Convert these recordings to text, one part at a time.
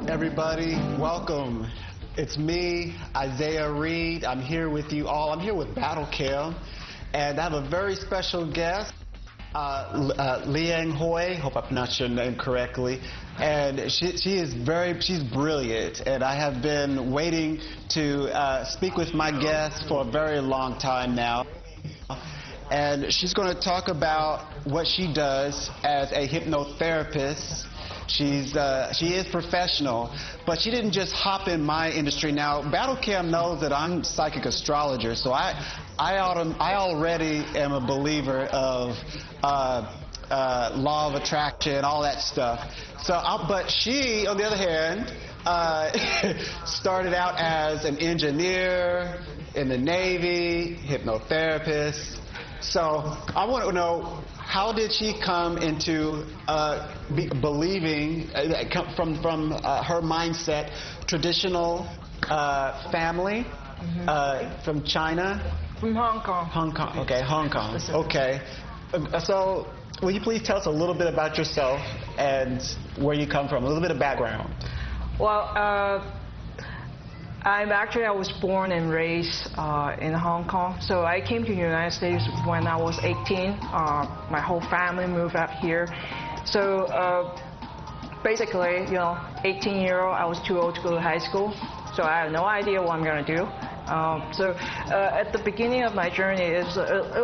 everybody. Welcome. It's me, Isaiah Reed. I'm here with you all. I'm here with Battle Kim, and I have a very special guest, Lingfei Hui. Hope I pronounced your name correctly. And she's brilliant, and I have been waiting to speak with my guest for a very long time now. And she's going to talk about what she does as a hypnotherapist. She is professional, but she didn't just hop in my industry. Now, Battle Kim knows that I'm psychic astrologer, so I already am a believer of law of attraction, all that stuff. So, but she, on the other hand, started out as an engineer in the Navy, hypnotherapist. So I want to know, how did she come into believing, from her mindset, traditional family, from China? From Hong Kong. Hong Kong, okay, Hong Kong, okay. So will you please tell us a little bit about yourself and where you come from, a little bit of background? Well, I was born and raised in Hong Kong. So I came to the United States when I was 18. My whole family moved up here. So basically, 18-year-old, I was too old to go to high school. So I had no idea what I'm going to do. So at the beginning of my journey, it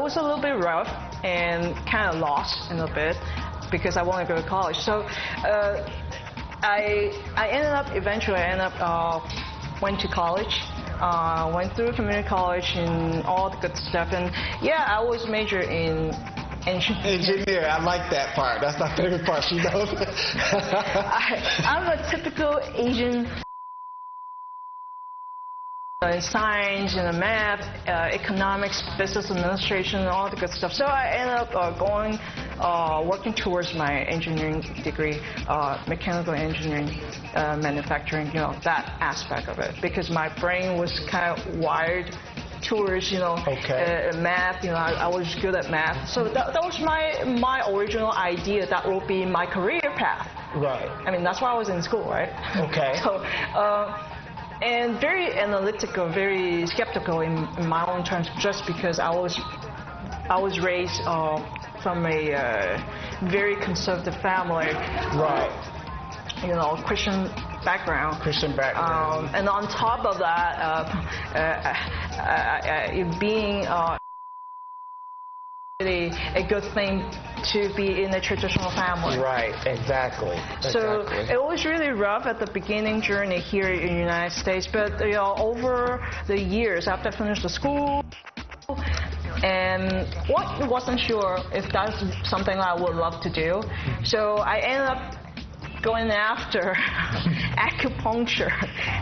was a little bit rough and kind of lost in a bit because I wanted to go to college. So I eventually ended up went to college, went through community college and all the good stuff. And yeah, I was major in engineer. I like that part. That's my favorite part. She knows. I'm a typical Asian. In science, in math, economics, business administration, and all the good stuff. So I ended up working towards my engineering degree, mechanical engineering, manufacturing, that aspect of it, because my brain was kind of wired towards, math. I was good at math. So that was my original idea. That will be my career path. Right. I mean, that's why I was in school, right? Okay. So. And very analytical, very skeptical in my own terms, just because I was raised from a very conservative family, right? Christian background. And on top of that, being really a good thing to be in a traditional family. Right, exactly. So it was really rough at the beginning journey here in the United States, but over the years after I finished the school, and wasn't sure if that's something I would love to do. So I ended up going after acupuncture.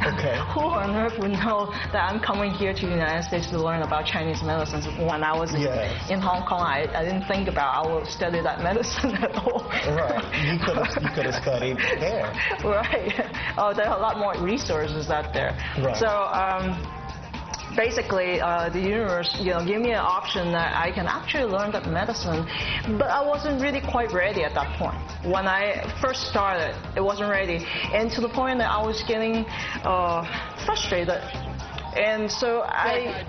Okay. Who on earth would know that I'm coming here to the United States to learn about Chinese medicine? When I was in Hong Kong, I didn't think about I would study that medicine at all. Right. You could have studied there. Right. There are a lot more resources out there. Right. So basically, the universe, gave me an option that I can actually learn that medicine, but I wasn't really quite ready at that point. When I first started, it wasn't ready, and to the point that I was getting frustrated, and so I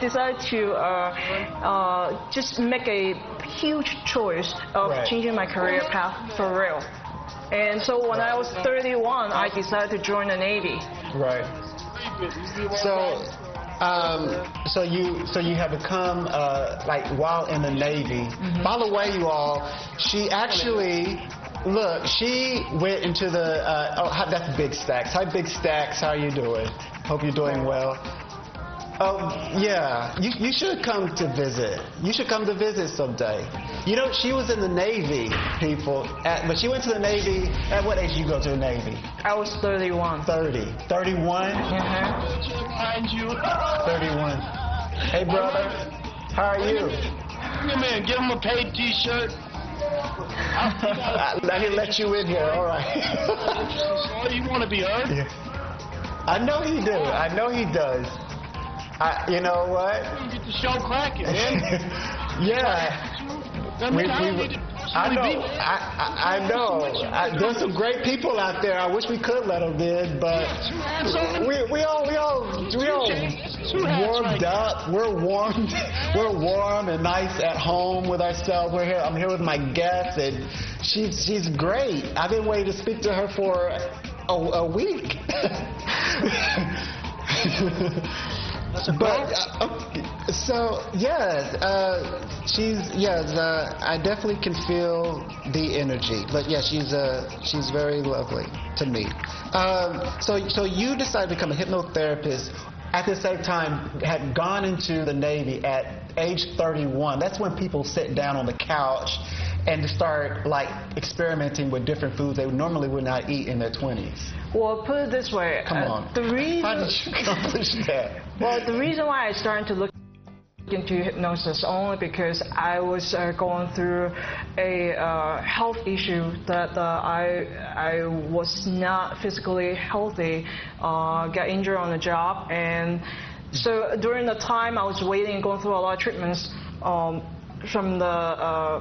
decided to just make a huge choice of changing my career path for real. And so when I was 31, I decided to join the Navy. Right. So you have become while in the Navy. By the way, you all, she actually she went into the that's Big Stacks. Hi, Big Stacks. How are you doing? Hope you're doing well. Oh yeah, you should come to visit. You should come to visit someday. She was in the Navy, people, but she went to the Navy. At what age did you go to the Navy? I was 31. 30. 31? Behind you. 31. Hey, brother. How are you? Come in, give him a paid T-shirt. Let me let you in here. All right. You want to be heard? Yeah. I know he do. I know he does. You know what? Get the show cracking, man. Yeah. I know. There's some great people out there. I wish we could let them in, but we all warmed up. We're warm and nice at home with ourselves. I'm here with my guest, and she's great. I've been waiting to speak to her for a week. But I definitely can feel the energy. But yeah, she's very lovely to me. So you decided to become a hypnotherapist. At the same time, had gone into the Navy at age 31. That's when people sit down on the couch and start like experimenting with different foods they normally would not eat in their 20s. Well, put it this way. Come on. How did you accomplish that? Well, the reason why I started to look into hypnosis only because I was going through a health issue that I was not physically healthy, got injured on the job, and so during the time I was waiting and going through a lot of treatments from the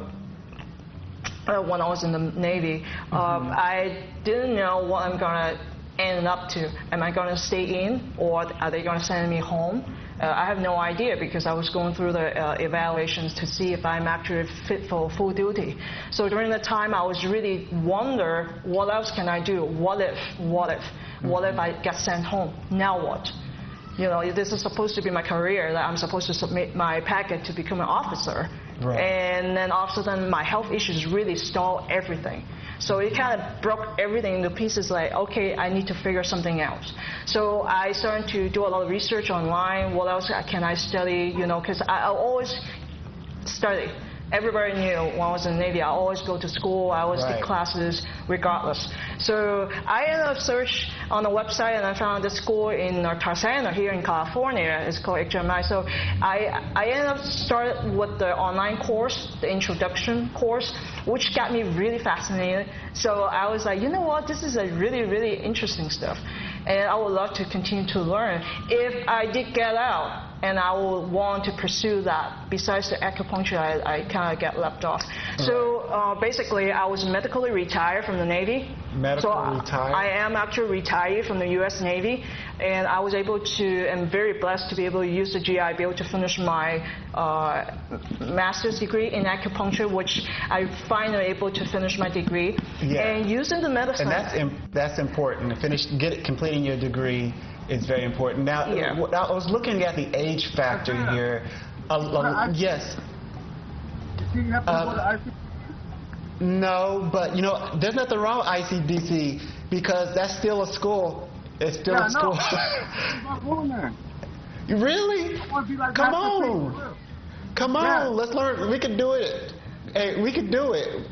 when I was in the Navy, I didn't know what I'm gonna end up to. Am I gonna stay in, or are they gonna send me home? I have no idea because I was going through the evaluations to see if I'm actually fit for full duty. So during the time, I was really wonder what else can I do? What if I get sent home? Now what? You know, this is supposed to be my career, that I'm supposed to submit my packet to become an officer. Right. And then all of a sudden, my health issues really stalled everything. So it kind of broke everything into pieces like, okay, I need to figure something out. So I started to do a lot of research online. What else can I study? You know, because I always study. Everybody knew when I was in the Navy, I always go to school, I always take classes regardless. So I ended up searching on the website and I found this school in Tarzana here in California. It's called HMI. So I ended up starting with the online course, the introduction course, which got me really fascinated. So I was like, you know what, this is a really, really interesting stuff. And I would love to continue to learn. If I did get out, and I would want to pursue that. Besides the acupuncture, I kind of get left off. So basically, I was medically retired from the Navy. Retired? I am actually retired from the U.S. Navy, and I was able to, and very blessed to be able to use the GI Bill to finish my master's degree in acupuncture, which I finally able to finish my degree. Yeah. And using the medicine. And that's important. Completing your degree is very important. Now, I was looking at the age factor here. Yes. No, but you know, there's nothing wrong with ICDC because that's still a school. It's still a school. Really? Come on. Come on. Let's learn. We can do it. Hey, we can do it.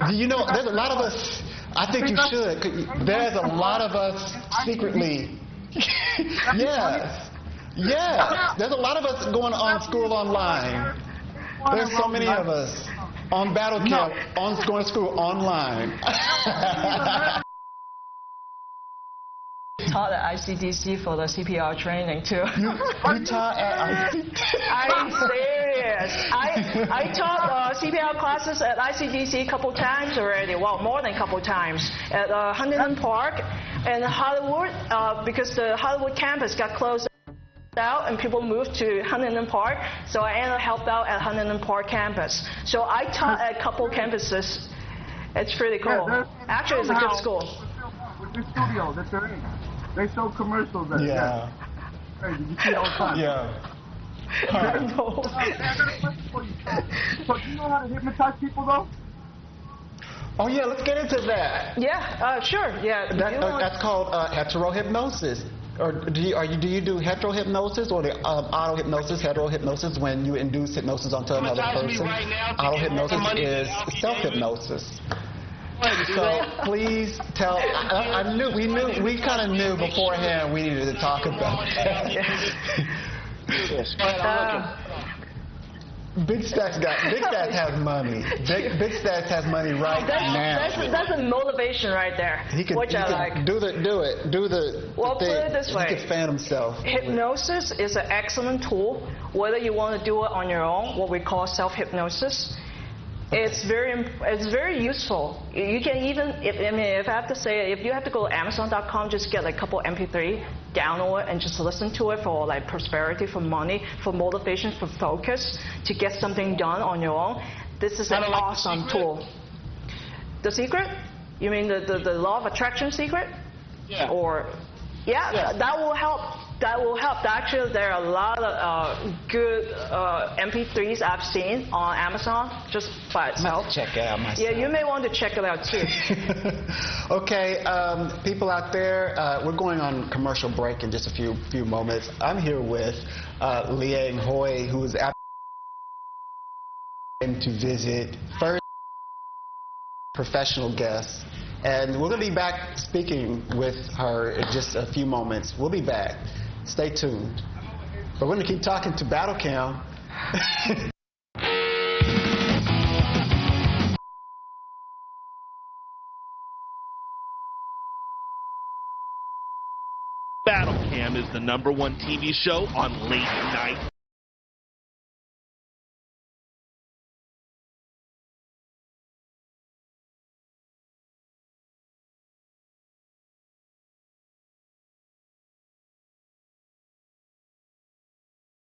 Do you know, there's a lot of us, I think you should. There's a lot of us secretly. Yes. There's a lot of us going on school online. There's so many of us on battle camp, going to school online. Taught at ICDC for the CPR training too. You taught at ICDC? I'm serious. I taught CPR classes at ICDC a couple times already. Well, more than a couple times at Huntington Park and Hollywood because the Hollywood campus got closed out and people moved to Huntington Park. So I ended up helped out at Huntington Park campus. So I taught at a couple campuses. It's pretty cool. Actually, it's a good school. With the studio that they're in. They show commercials there. Yeah. Crazy. You see it all the time. Yeah. I got a question for you. So do you know how to hypnotize people though? Oh yeah, let's get into that. Yeah, sure. Yeah. That's called heterohypnosis. Or do you do heterohypnosis or the auto-hypnosis, heterohypnosis when you induce hypnosis onto another person? Auto-hypnosis is self-hypnosis. So please tell. We kind of knew beforehand we needed to talk about that. Big Stacks has money. Big Stacks has money right now. That's a motivation right there. Which I like. Do it. Well, put it this way. He can fan himself. Hypnosis is an excellent tool. Whether you want to do it on your own, what we call self-hypnosis, It's very useful. You can even, if I have to say, if you have to go to Amazon.com, just get like a couple MP3, download it, and just listen to it for like prosperity, for money, for motivation, for focus, to get something done on your own. This is an awesome tool. The secret? You mean the law of attraction secret? Yeah. Or, yeah, that will help. That will help. Actually, there are a lot of good MP3s I've seen on Amazon just by itself. I'll check it out myself. Yeah, you may want to check it out too. Okay, people out there, we're going on commercial break in just a few moments. I'm here with Lingfei Hui, who is to visit first professional guest, and we're going to be back speaking with her in just a few moments. We'll be back. Stay tuned. But we're going to keep talking to Battle Cam. Battle Cam is the #1 TV show on late night